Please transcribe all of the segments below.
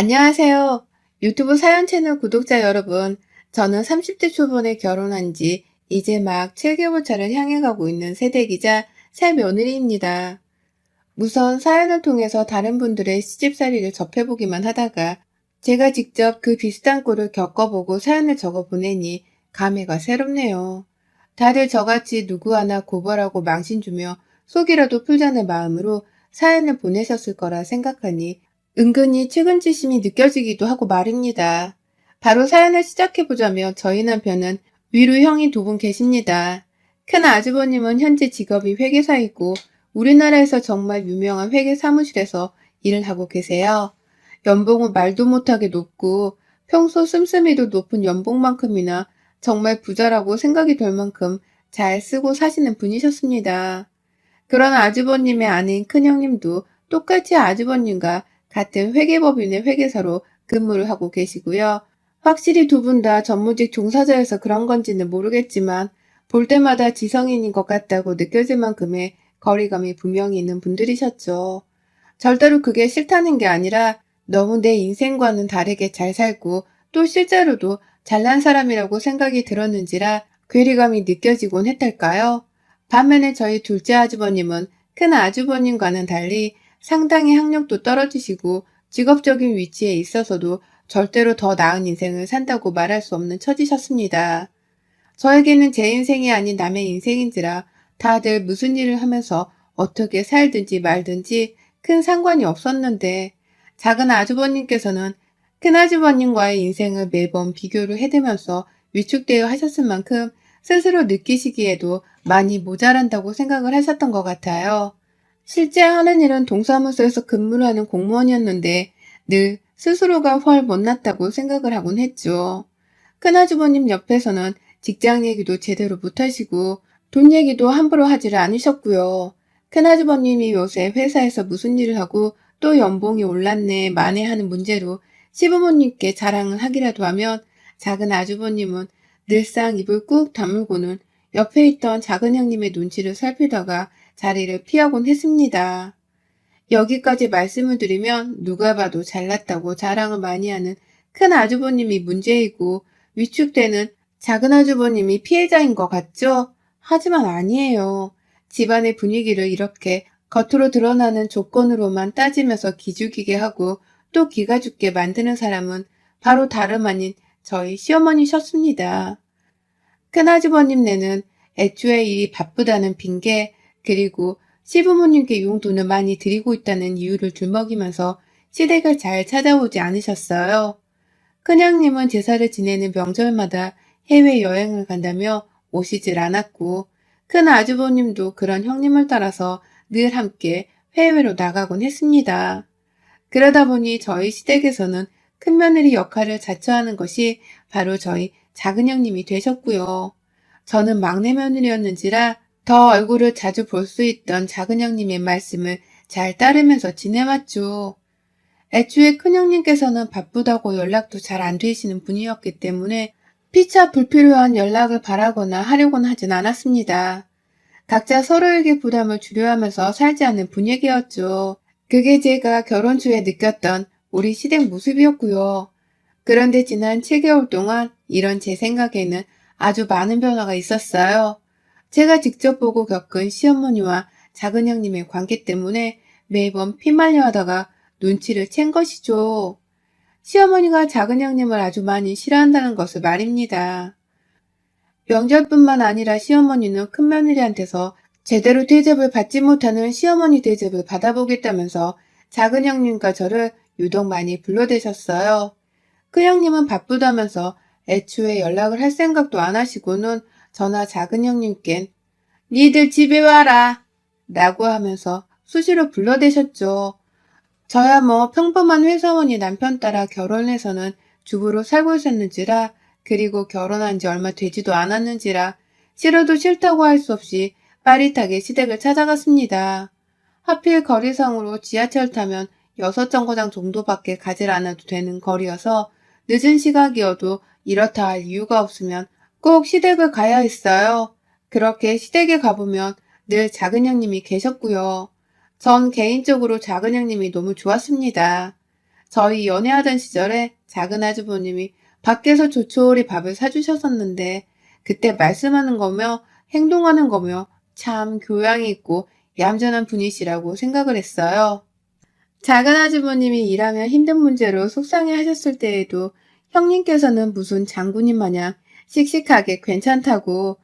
안녕하세요. 유튜브 사연 채널 구독자 여러분. 저는 30대 초반에 결혼한 지 이제 막 7개월 차를 향해 가고 있는 새댁이자 새 며느리입니다. 우선 사연을 통해서 다른 분들의 시집살이를 접해보기만 하다가 제가 직접 그 비슷한 꼴을 겪어보고 사연을 적어 보내니 감회가 새롭네요. 다들 저같이 누구 하나 고발하고 망신 주며 속이라도 풀자는 마음으로 사연을 보내셨을 거라 생각하니 은근히 측은지심이 느껴지기도 하고 말입니다. 바로 사연을 시작해보자면 저희 남편은 위로 형이 두 분 계십니다. 큰 아주버님은 현재 직업이 회계사이고 우리나라에서 정말 유명한 회계 사무실에서 일을 하고 계세요. 연봉은 말도 못하게 높고 평소 씀씀이도 높은 연봉만큼이나 정말 부자라고 생각이 될 만큼 잘 쓰고 사시는 분이셨습니다. 그런 아주버님의 아내인 큰형님도 똑같이 아주버님과 같은 회계법인의 회계사로 근무를 하고 계시고요. 확실히 두 분 다 전무직 종사자여서 그런 건지는 모르겠지만 볼 때마다 지성인인 것 같다고 느껴질 만큼의 거리감이 분명히 있는 분들이셨죠. 절대로 그게 싫다는 게 아니라 너무 내 인생과는 다르게 잘 살고 또 실제로도 잘난 사람이라고 생각이 들었는지라 괴리감이 느껴지곤 했달까요? 반면에 저희 둘째 아주버님은 큰 아주버님과는 달리 상당히 학력도 떨어지시고 직업적인 위치에 있어서도 절대로 더 나은 인생을 산다고 말할 수 없는 처지셨습니다. 저에게는 제 인생이 아닌 남의 인생인지라 다들 무슨 일을 하면서 어떻게 살든지 말든지 큰 상관이 없었는데 작은 아주버님께서는 큰 아주버님과의 인생을 매번 비교를 해대면서 위축되어 하셨을 만큼 스스로 느끼시기에도 많이 모자란다고 생각을 하셨던 것 같아요. 실제 하는 일은 동사무소에서 근무를 하는 공무원이었는데 늘 스스로가 훨 못났다고 생각을 하곤 했죠. 큰아주버님 옆에서는 직장 얘기도 제대로 못하시고 돈 얘기도 함부로 하지를 않으셨고요. 큰아주버님이 요새 회사에서 무슨 일을 하고 또 연봉이 올랐네 만회하는 문제로 시부모님께 자랑을 하기라도 하면 작은 아주버님은 늘상 입을 꾹 다물고는 옆에 있던 작은 형님의 눈치를 살피다가 자리를 피하곤 했습니다. 여기까지 말씀을 드리면 누가 봐도 잘났다고 자랑을 많이 하는 큰 아주버님이 문제이고 위축되는 작은 아주버님이 피해자인 것 같죠? 하지만 아니에요. 집안의 분위기를 이렇게 겉으로 드러나는 조건으로만 따지면서 기죽이게 하고 또 기가 죽게 만드는 사람은 바로 다름 아닌 저희 시어머니셨습니다. 큰아주버님네는 애초에 일이 바쁘다는 핑계 그리고 시부모님께 용돈을 많이 드리고 있다는 이유를 들먹이면서 시댁을 잘 찾아오지 않으셨어요. 큰형님은 제사를 지내는 명절마다 해외여행을 간다며 오시질 않았고 큰 아주버님도 그런 형님을 따라서 늘 함께 해외로 나가곤 했습니다. 그러다 보니 저희 시댁에서는 큰며느리 역할을 자처하는 것이 바로 저희 작은 형님이 되셨고요. 저는 막내 며느리였는지라 더 얼굴을 자주 볼 수 있던 작은 형님의 말씀을 잘 따르면서 지내왔죠. 애초에 큰형님께서는 바쁘다고 연락도 잘 안 되시는 분이었기 때문에 피차 불필요한 연락을 바라거나 하려고는 하진 않았습니다. 각자 서로에게 부담을 주려 하면서 살지 않는 분위기였죠. 그게 제가 결혼 초에 느꼈던 우리 시댁 모습이었고요. 그런데 지난 7개월 동안 이런 제 생각에는 아주 많은 변화가 있었어요. 제가 직접 보고 겪은 시어머니와 작은 형님의 관계 때문에 매번 피말려 하다가 눈치를 챈 것이죠. 시어머니가 작은 형님을 아주 많이 싫어한다는 것을 말입니다. 명절뿐만 아니라 시어머니는 큰며느리한테서 제대로 대접을 받지 못하는 시어머니 대접을 받아보겠다면서 작은 형님과 저를 유독 많이 불러대셨어요. 큰 형님은 바쁘다면서 애초에 연락을 할 생각도 안 하시고는 저나 작은 형님껜 니들 집에 와라 라고 하면서 수시로 불러대셨죠. 저야 뭐 평범한 회사원이 남편 따라 결혼해서는 주부로 살고 있었는지라 그리고 결혼한 지 얼마 되지도 않았는지라 싫어도 싫다고 할 수 없이 빠릿하게 시댁을 찾아갔습니다. 하필 거리상으로 지하철 타면 6정거장 정도밖에 가질 않아도 되는 거리여서 늦은 시각이어도 이렇다 할 이유가 없으면 꼭 시댁을 가야 했어요. 그렇게 시댁에 가보면 늘 작은 형님이 계셨고요. 전 개인적으로 작은 형님이 너무 좋았습니다. 저희 연애하던 시절에 작은 아주버님이 밖에서 조촐히 밥을 사주셨었는데 그때 말씀하는 거며 행동하는 거며 참 교양이 있고 얌전한 분이시라고 생각을 했어요. 작은 아주버님이 일하며 힘든 문제로 속상해 하셨을 때에도 형님께서는 무슨 장군님 마냥 씩씩하게 괜찮다고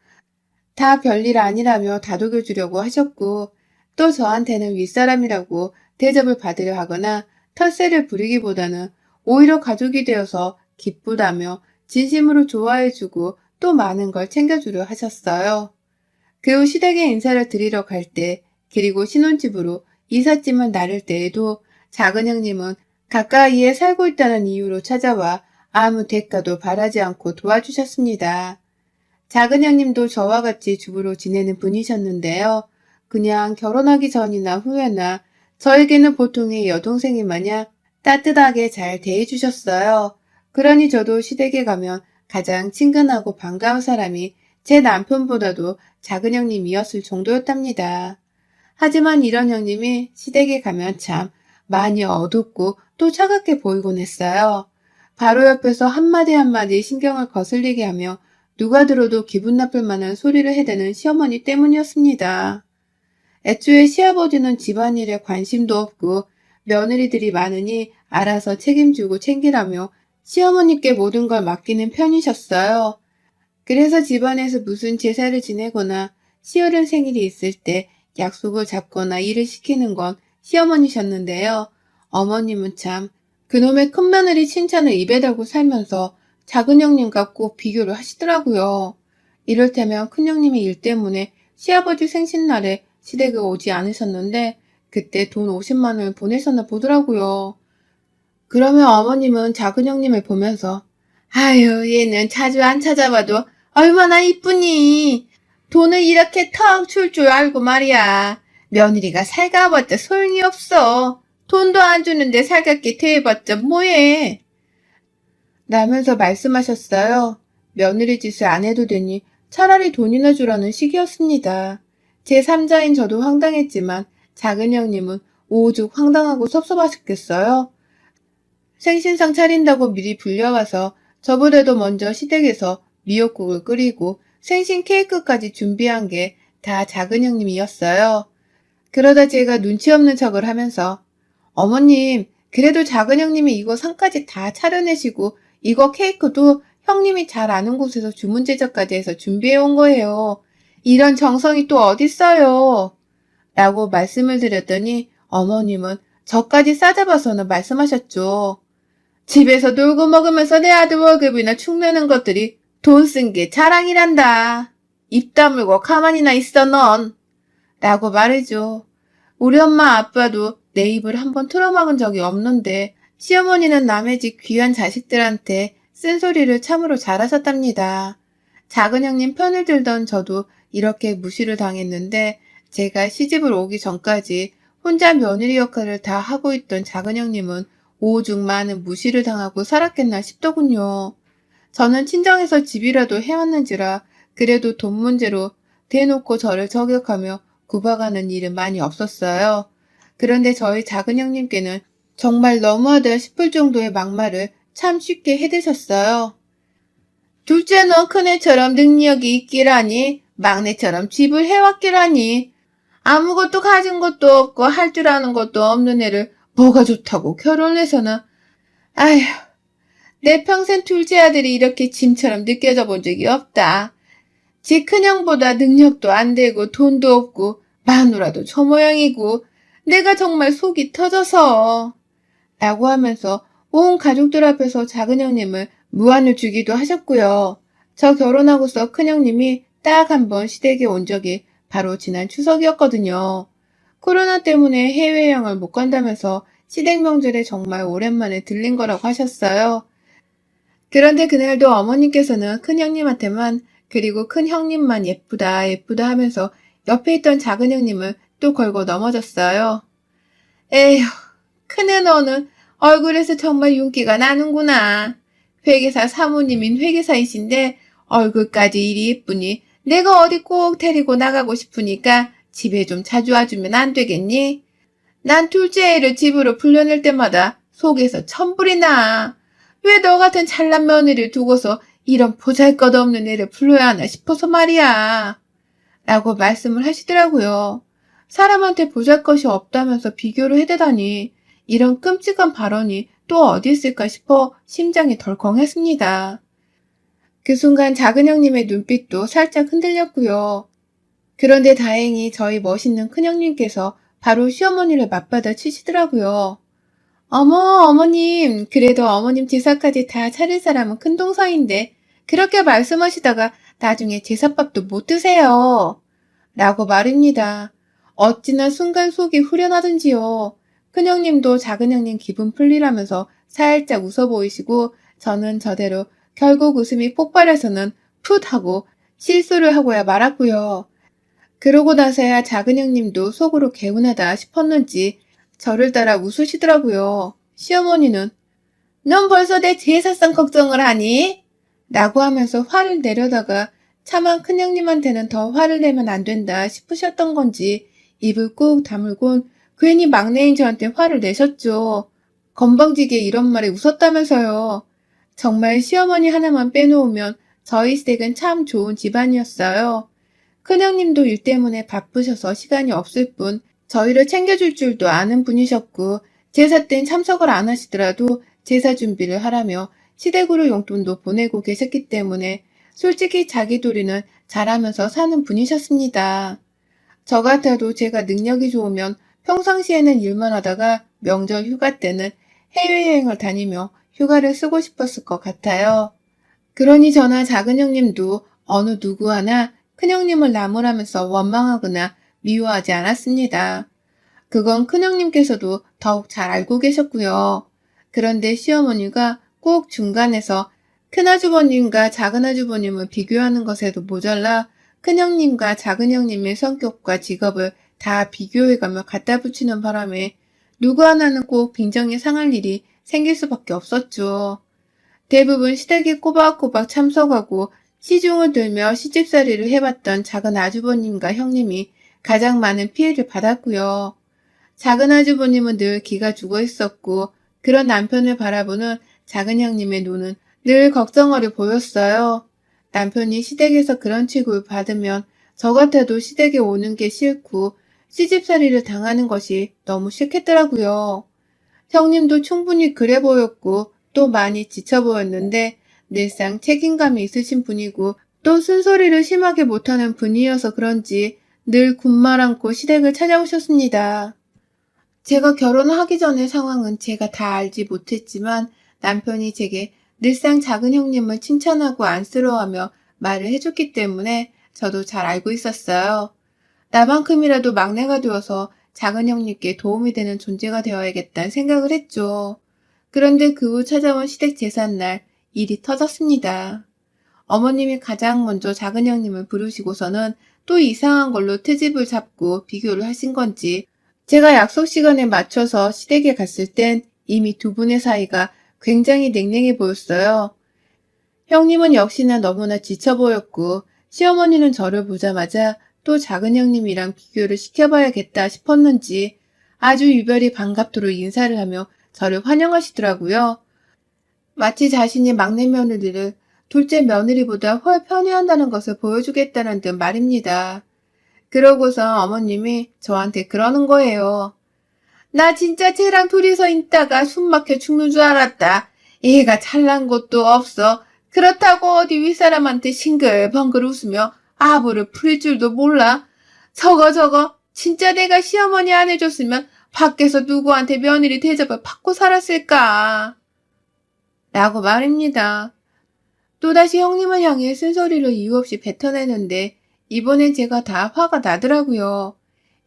다 별일 아니라며 다독여주려고 하셨고 또 저한테는 윗사람이라고 대접을 받으려 하거나 텃세를 부리기보다는 오히려 가족이 되어서 기쁘다며 진심으로 좋아해주고 또 많은 걸 챙겨주려 하셨어요. 그 후 시댁에 인사를 드리러 갈 때, 그리고 신혼집으로 이삿짐을 나를 때에도 작은 형님은 가까이에 살고 있다는 이유로 찾아와 아무 대가도 바라지 않고 도와주셨습니다. 작은 형님도 저와 같이 주부로 지내는 분이셨는데요. 그냥 결혼하기 전이나 후에나 저에게는 보통의 여동생이 마냥 따뜻하게 잘 대해주셨어요. 그러니 저도 시댁에 가면 가장 친근하고 반가운 사람이 제 남편보다도 작은 형님이었을 정도였답니다. 하지만 이런 형님이 시댁에 가면 참 많이 어둡고 또 차갑게 보이곤 했어요. 바로 옆에서 한마디 한마디 신경을 거슬리게 하며 누가 들어도 기분 나쁠 만한 소리를 해대는 시어머니 때문이었습니다. 애초에 시아버지는 집안일에 관심도 없고 며느리들이 많으니 알아서 책임지고 챙기라며 시어머니께 모든 걸 맡기는 편이셨어요. 그래서 집안에서 무슨 제사를 지내거나 시어른 생일이 있을 때 약속을 잡거나 일을 시키는 건 시어머니셨는데요. 어머님은 참 그놈의 큰며느리 칭찬을 입에 달고 살면서 작은 형님과 꼭 비교를 하시더라고요. 이를테면 큰형님이 일 때문에 시아버지 생신날에 시댁에 오지 않으셨는데 그때 돈 50만 원을 보내셨나 보더라고요. 그러면 어머님은 작은 형님을 보면서 아유 얘는 자주 안 찾아봐도 얼마나 이쁘니. 돈을 이렇게 턱 줄 줄 알고 말이야. 며느리가 살가봤자 소용이 없어. 돈도 안 주는데 살갑게 대해봤자 뭐해. 라면서 말씀하셨어요. 며느리 짓을 안 해도 되니 차라리 돈이나 주라는 식이었습니다. 제 3자인 저도 황당했지만 작은 형님은 오죽 황당하고 섭섭하셨겠어요. 생신상 차린다고 미리 불려와서 저보다도 먼저 시댁에서 미역국을 끓이고 생신 케이크까지 준비한 게 다 작은 형님이었어요. 그러다 제가 눈치 없는 척을 하면서 어머님, 그래도 작은 형님이 이거 상까지 다 차려내시고 이거 케이크도 형님이 잘 아는 곳에서 주문 제작까지 해서 준비해 온 거예요. 이런 정성이 또 어딨어요. 라고 말씀을 드렸더니 어머님은 저까지 싸잡아서는 말씀하셨죠. 집에서 놀고 먹으면서 내 아들 월급이나 축내는 것들이 돈 쓴 게 자랑이란다. 입 다물고 가만히나 있어 넌. 라고 말이죠. 우리 엄마 아빠도 내 입을 한번 틀어막은 적이 없는데 시어머니는 남의 집 귀한 자식들한테 쓴소리를 참으로 잘하셨답니다. 작은 형님 편을 들던 저도 이렇게 무시를 당했는데 제가 시집을 오기 전까지 혼자 며느리 역할을 다 하고 있던 작은 형님은 오죽 많은 무시를 당하고 살았겠나 싶더군요. 저는 친정에서 집이라도 해왔는지라 그래도 돈 문제로 대놓고 저를 저격하며 구박하는 일은 많이 없었어요. 그런데 저희 작은 형님께는 정말 너무하다 싶을 정도의 막말을 참 쉽게 해대셨어요. 둘째는 큰애처럼 능력이 있기라니, 막내처럼 집을 해왔기라니, 아무것도 가진 것도 없고 할 줄 아는 것도 없는 애를 뭐가 좋다고 결혼해서는, 아휴, 내 평생 둘째 아들이 이렇게 짐처럼 느껴져 본 적이 없다. 지 큰형보다 능력도 안 되고 돈도 없고 마누라도 저 모양이고 내가 정말 속이 터져서 라고 하면서 온 가족들 앞에서 작은 형님을 무안을 주기도 하셨고요. 저 결혼하고서 큰형님이 딱 한 번 시댁에 온 적이 바로 지난 추석이었거든요. 코로나 때문에 해외여행을 못 간다면서 시댁 명절에 정말 오랜만에 들린 거라고 하셨어요. 그런데 그날도 어머님께서는 큰형님한테만 그리고 큰형님만 예쁘다 예쁘다 하면서 옆에 있던 작은 형님을 또 걸고 넘어졌어요. 에휴, 큰애 너는 얼굴에서 정말 윤기가 나는구나. 회계사 사모님인 회계사이신데 얼굴까지 이리 예쁘니 내가 어디 꼭 데리고 나가고 싶으니까 집에 좀 자주 와주면 안 되겠니? 난 둘째 애를 집으로 불려낼 때마다 속에서 천불이 나. 왜 너 같은 잘난 며느리를 두고서 이런 보잘것없는 애를 불러야 하나 싶어서 말이야. 라고 말씀을 하시더라고요. 사람한테 보잘것이 없다면서 비교를 해대다니 이런 끔찍한 발언이 또 어디 있을까 싶어 심장이 덜컹했습니다. 그 순간 작은 형님의 눈빛도 살짝 흔들렸고요. 그런데 다행히 저희 멋있는 큰형님께서 바로 시어머니를 맞받아 치시더라고요. 어머, 어머님, 그래도 어머님 제사까지 다 차릴 사람은 큰동서인데 그렇게 말씀하시다가 나중에 제사밥도 못 드세요. 라고 말입니다. 어찌나 순간 속이 후련하든지요. 큰형님도 작은형님 기분 풀리라면서 살짝 웃어 보이시고 저는 저대로 결국 웃음이 폭발해서는 풋 하고 실수를 하고야 말았고요. 그러고 나서야 작은형님도 속으로 개운하다 싶었는지 저를 따라 웃으시더라고요. 시어머니는 넌 벌써 내 제사상 걱정을 하니? 라고 하면서 화를 내려다가 차마 큰형님한테는 더 화를 내면 안 된다 싶으셨던 건지 입을 꾹 다물곤 괜히 막내인 저한테 화를 내셨죠. 건방지게 이런 말에 웃었다면서요. 정말 시어머니 하나만 빼놓으면 저희 시댁은 참 좋은 집안이었어요. 큰형님도 일 때문에 바쁘셔서 시간이 없을 뿐 저희를 챙겨줄 줄도 아는 분이셨고 제사 땐 참석을 안 하시더라도 제사 준비를 하라며 시댁으로 용돈도 보내고 계셨기 때문에 솔직히 자기 도리는 잘하면서 사는 분이셨습니다. 저 같아도 제가 능력이 좋으면 평상시에는 일만 하다가 명절 휴가 때는 해외여행을 다니며 휴가를 쓰고 싶었을 것 같아요. 그러니 저나 작은 형님도 어느 누구 하나 큰형님을 나무라면서 원망하거나 미워하지 않았습니다. 그건 큰형님께서도 더욱 잘 알고 계셨고요. 그런데 시어머니가 꼭 중간에서 큰아주버님과 작은아주버님을 비교하는 것에도 모자라 큰형님과 작은형님의 성격과 직업을 다 비교해가며 갖다 붙이는 바람에 누구 하나는 꼭 빈정이 상할 일이 생길 수밖에 없었죠. 대부분 시댁에 꼬박꼬박 참석하고 시중을 들며 시집살이를 해봤던 작은 아주버님과 형님이 가장 많은 피해를 받았고요. 작은 아주버님은 늘 기가 죽어 있었고 그런 남편을 바라보는 작은 형님의 눈은 늘 걱정어리 보였어요. 남편이 시댁에서 그런 취급을 받으면 저 같아도 시댁에 오는 게 싫고 시집살이를 당하는 것이 너무 싫겠더라고요. 형님도 충분히 그래 보였고 또 많이 지쳐 보였는데 늘상 책임감이 있으신 분이고 또 쓴소리를 심하게 못하는 분이어서 그런지 늘 군말 않고 시댁을 찾아오셨습니다. 제가 결혼하기 전의 상황은 제가 다 알지 못했지만 남편이 제게 늘상 작은 형님을 칭찬하고 안쓰러워하며 말을 해줬기 때문에 저도 잘 알고 있었어요. 나만큼이라도 막내가 되어서 작은 형님께 도움이 되는 존재가 되어야겠다는 생각을 했죠. 그런데 그 후 찾아온 시댁 제삿날 일이 터졌습니다. 어머님이 가장 먼저 작은 형님을 부르시고서는 또 이상한 걸로 트집을 잡고 비교를 하신 건지 제가 약속 시간에 맞춰서 시댁에 갔을 땐 이미 두 분의 사이가 굉장히 냉랭해 보였어요. 형님은 역시나 너무나 지쳐 보였고 시어머니는 저를 보자마자 또 작은 형님이랑 비교를 시켜봐야겠다 싶었는지 아주 유별이 반갑도록 인사를 하며 저를 환영하시더라고요. 마치 자신이 막내 며느리를 둘째 며느리보다 훨 편애한다는 것을 보여주겠다는 듯 말입니다. 그러고서 어머님이 저한테 그러는 거예요. 나 진짜 쟤랑 둘이서 있다가 숨 막혀 죽는 줄 알았다. 얘가 잘난 것도 없어. 그렇다고 어디 윗사람한테 싱글벙글 웃으며 아부를 부릴 줄도 몰라. 저거 진짜 내가 시어머니 안 해줬으면 밖에서 누구한테 며느리 대접을 받고 살았을까. 라고 말입니다. 또다시 형님을 향해 쓴소리를 이유 없이 뱉어내는데 이번엔 제가 다 화가 나더라고요.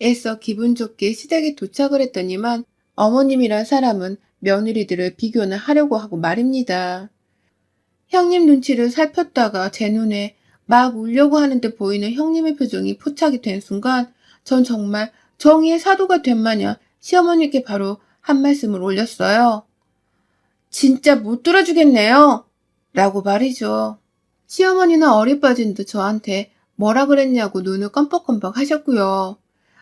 애써 기분 좋게 시댁에 도착을 했더니만 어머님이란 사람은 며느리들을 비교는 하려고 하고 말입니다. 형님 눈치를 살폈다가 제 눈에 막 울려고 하는 듯 보이는 형님의 표정이 포착이 된 순간 전 정말 정의의 사도가 된 마냥 시어머니께 바로 한 말씀을 올렸어요. 진짜 못 들어주겠네요. 라고 말이죠. 시어머니는 어리 빠진 듯 저한테 뭐라 그랬냐고 눈을 껌뻑껌뻑 하셨고요.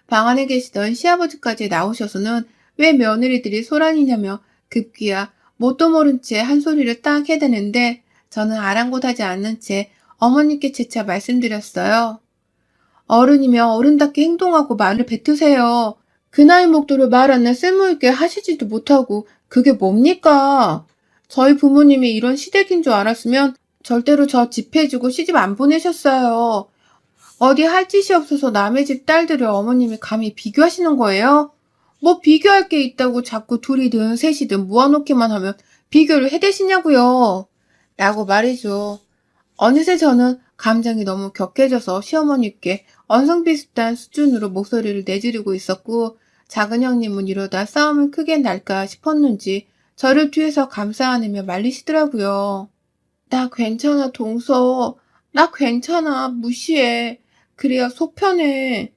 방 안에 계시던 시아버지까지 나오셔서는 왜 며느리들이 소란이냐며 급기야 뭣도 모른 채 한 소리를 딱 해대는데 저는 아랑곳하지 않는 채 어머니께 재차 말씀드렸어요. 어른이면 어른답게 행동하고 말을 뱉으세요. 그 나이 먹도록 말 안 나 쓸모있게 하시지도 못하고 그게 뭡니까? 저희 부모님이 이런 시댁인 줄 알았으면 절대로 저 집해주고 시집 안 보내셨어요. 어디 할 짓이 없어서 남의 집 딸들을 어머님이 감히 비교하시는 거예요? 뭐 비교할 게 있다고 자꾸 둘이든 셋이든 모아놓기만 하면 비교를 해대시냐고요. 라고 말이죠. 어느새 저는 감정이 너무 격해져서 시어머니께 언성 비슷한 수준으로 목소리를 내지르고 있었고 작은 형님은 이러다 싸움을 크게 날까 싶었는지 저를 뒤에서 감싸 안으며 말리시더라고요. 나 괜찮아, 동서. 나 괜찮아, 무시해. 그래야 속 편해.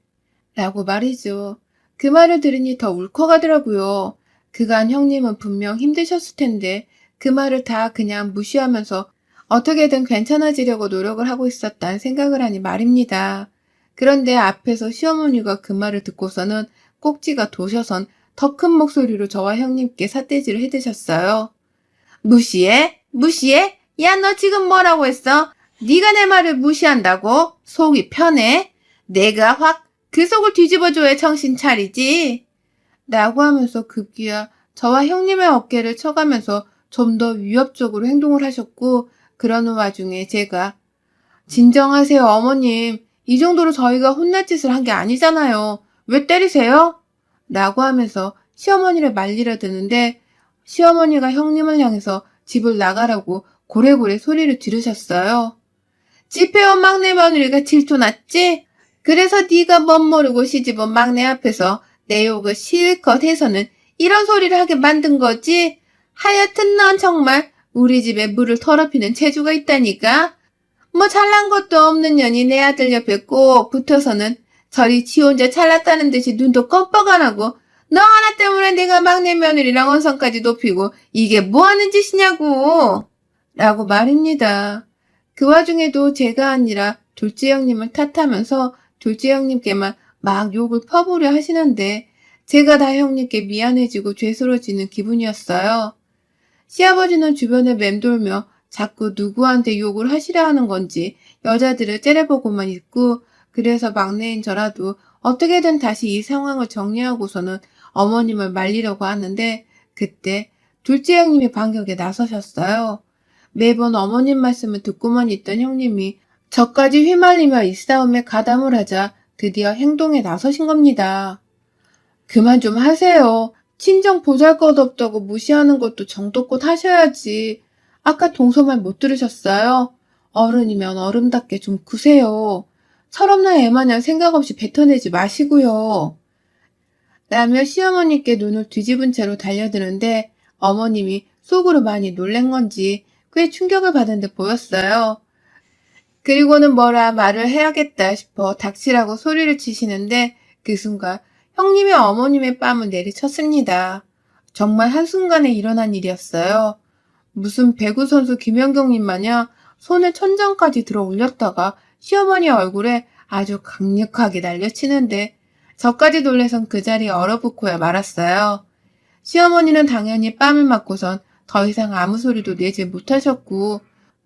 라고 말이죠. 그 말을 들으니 더 울컥하더라고요. 그간 형님은 분명 힘드셨을 텐데 그 말을 다 그냥 무시하면서 어떻게든 괜찮아지려고 노력을 하고 있었단 생각을 하니 말입니다. 그런데 앞에서 시어머니가 그 말을 듣고서는 꼭지가 도셔선 더 큰 목소리로 저와 형님께 삿대질을 해대셨어요. 무시해? 무시해? 야, 너 지금 뭐라고 했어? 네가 내 말을 무시한다고? 속이 편해? 내가 확 그 속을 뒤집어줘야 정신 차리지? 라고 하면서 급기야 저와 형님의 어깨를 쳐가면서 좀 더 위협적으로 행동을 하셨고 그러는 와중에 제가 진정하세요 어머님. 이 정도로 저희가 혼날 짓을 한 게 아니잖아요. 왜 때리세요? 라고 하면서 시어머니를 말리려 드는데 시어머니가 형님을 향해서 집을 나가라고 고래고래 소리를 지르셨어요. 집해온 막내 며느리가 질투났지? 그래서 네가 멋모르고 시집온 막내 앞에서 내 욕을 실컷 해서는 이런 소리를 하게 만든 거지? 하여튼 넌 정말 우리 집에 물을 더럽히는 재주가 있다니까? 뭐 잘난 것도 없는 년이 내 아들 옆에 꼭 붙어서는 저리 지 혼자 잘났다는 듯이 눈도 껌뻑 안 하고 너 하나 때문에 내가 막내 며느리랑 언성까지 높이고 이게 뭐 하는 짓이냐고! 라고 말입니다. 그 와중에도 제가 아니라 둘째 형님을 탓하면서 둘째 형님께만 막 욕을 퍼부려 하시는데 제가 다 형님께 미안해지고 죄스러워지는 기분이었어요. 시아버지는 주변을 맴돌며 자꾸 누구한테 욕을 하시려 하는 건지 여자들을 째려보고만 있고 그래서 막내인 저라도 어떻게든 다시 이 상황을 정리하고서는 어머님을 말리려고 하는데 그때 둘째 형님이 반격에 나서셨어요. 매번 어머님 말씀을 듣고만 있던 형님이 저까지 휘말리며 이 싸움에 가담을 하자 드디어 행동에 나서신 겁니다. 그만 좀 하세요. 친정 보잘것없다고 무시하는 것도 정도껏 하셔야지. 아까 동서 말 못 들으셨어요? 어른이면 어른답게 좀 구세요. 철없는 애마냥 생각 없이 뱉어내지 마시고요. 라며 시어머니께 눈을 뒤집은 채로 달려드는데 어머님이 속으로 많이 놀란 건지 꽤 충격을 받은 듯 보였어요. 그리고는 뭐라 말을 해야겠다 싶어 닥치라고 소리를 치시는데 그 순간 형님의 어머님의 뺨을 내리쳤습니다. 정말 한순간에 일어난 일이었어요. 무슨 배구 선수 김연경님 마냥 손을 천장까지 들어 올렸다가 시어머니 얼굴에 아주 강력하게 날려치는데 저까지 놀래선 그 자리에 얼어붙고야 말았어요. 시어머니는 당연히 뺨을 맞고선 더 이상 아무 소리도 내지 못하셨고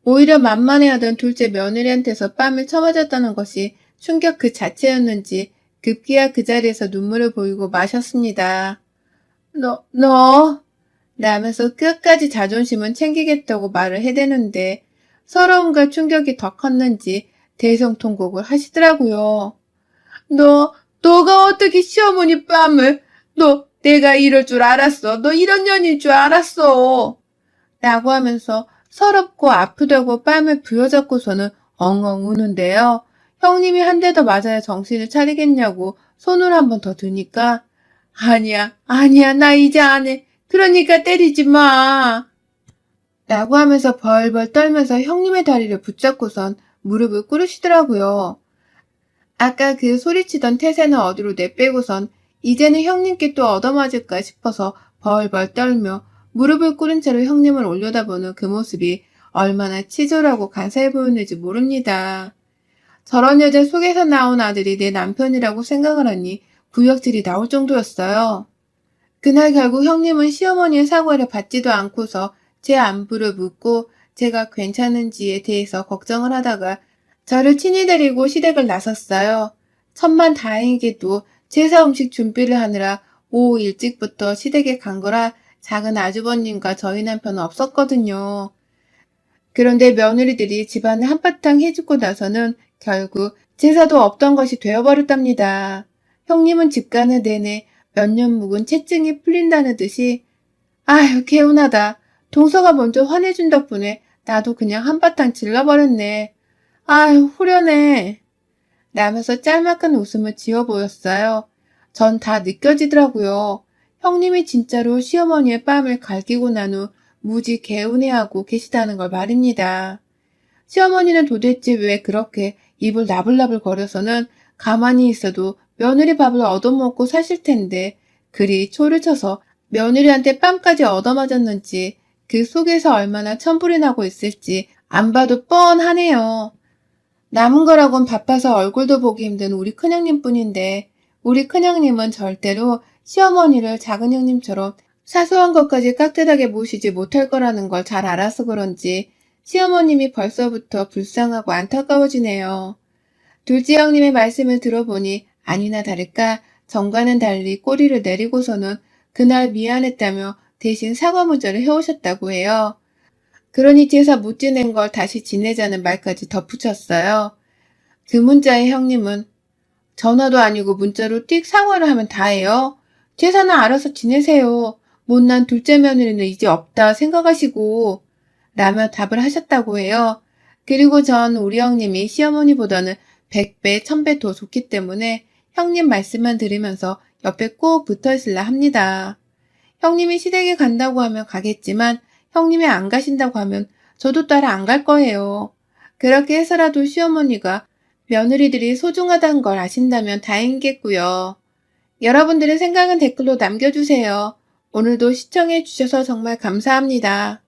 오히려 만만해하던 둘째 며느리한테서 뺨을 쳐맞았다는 것이 충격 그 자체였는지 급기야 그 자리에서 눈물을 보이고 마셨습니다. 너, 라면서 끝까지 자존심은 챙기겠다고 말을 해대는데 서러움과 충격이 더 컸는지 대성통곡을 하시더라고요. 너가 어떻게 시어머니 뺨을, 내가 이럴 줄 알았어. 너 이런 년일 줄 알았어. 라고 하면서 서럽고 아프다고 뺨을 부여잡고서는 엉엉 우는데요. 형님이 한 대 더 맞아야 정신을 차리겠냐고 손을 한 번 더 드니까 아니야, 나 이제 안 해. 그러니까 때리지 마. 라고 하면서 벌벌 떨면서 형님의 다리를 붙잡고선 무릎을 꿇으시더라고요. 아까 그 소리치던 태세는 어디로 내빼고선 이제는 형님께 또 얻어맞을까 싶어서 벌벌 떨며 무릎을 꿇은 채로 형님을 올려다보는 그 모습이 얼마나 치졸하고 간사해 보였는지 모릅니다. 저런 여자 속에서 나온 아들이 내 남편이라고 생각을 하니 구역질이 나올 정도였어요. 그날 결국 형님은 시어머니의 사과를 받지도 않고서 제 안부를 묻고 제가 괜찮은지에 대해서 걱정을 하다가 저를 친히 데리고 시댁을 나섰어요. 천만 다행이게도 제사 음식 준비를 하느라 오후 일찍부터 시댁에 간 거라 작은 아주버님과 저희 남편은 없었거든요. 그런데 며느리들이 집안을 한바탕 해주고 나서는 결국 제사도 없던 것이 되어버렸답니다. 형님은 집 가는 내내 몇 년 묵은 채증이 풀린다는 듯이 아휴 개운하다. 동서가 먼저 화내준 덕분에 나도 그냥 한바탕 질러버렸네. 아휴 후련해. 라면서 짤막한 웃음을 지어 보였어요. 전 다 느껴지더라고요. 형님이 진짜로 시어머니의 뺨을 갈기고 난 후 무지 개운해하고 계시다는 걸 말입니다. 시어머니는 도대체 왜 그렇게 입을 나불나불 거려서는 가만히 있어도 며느리 밥을 얻어먹고 사실 텐데 그리 초를 쳐서 며느리한테 뺨까지 얻어맞았는지 그 속에서 얼마나 천불이 나고 있을지 안 봐도 뻔하네요. 남은 거라곤 바빠서 얼굴도 보기 힘든 우리 큰형님 뿐인데 우리 큰형님은 절대로 시어머니를 작은 형님처럼 사소한 것까지 깍듯하게 모시지 못할 거라는 걸 잘 알아서 그런지 시어머님이 벌써부터 불쌍하고 안타까워지네요. 둘째 형님의 말씀을 들어보니 아니나 다를까 정과는 달리 꼬리를 내리고서는 그날 미안했다며 대신 사과 문자를 해오셨다고 해요. 그러니 제사 못 지낸 걸 다시 지내자는 말까지 덧붙였어요. 그 문자에 형님은 전화도 아니고 문자로 띡 사과를 하면 다예요. 제사는 알아서 지내세요. 못난 둘째 며느리는 이제 없다 생각하시고 라며 답을 하셨다고 해요. 그리고 전 우리 형님이 시어머니보다는 100배, 1000배 더 좋기 때문에 형님 말씀만 들으면서 옆에 꼭 붙어 있으려 합니다. 형님이 시댁에 간다고 하면 가겠지만 형님이 안 가신다고 하면 저도 따라 안 갈 거예요. 그렇게 해서라도 시어머니가 며느리들이 소중하다는 걸 아신다면 다행이겠고요. 여러분들의 생각은 댓글로 남겨주세요. 오늘도 시청해 주셔서 정말 감사합니다.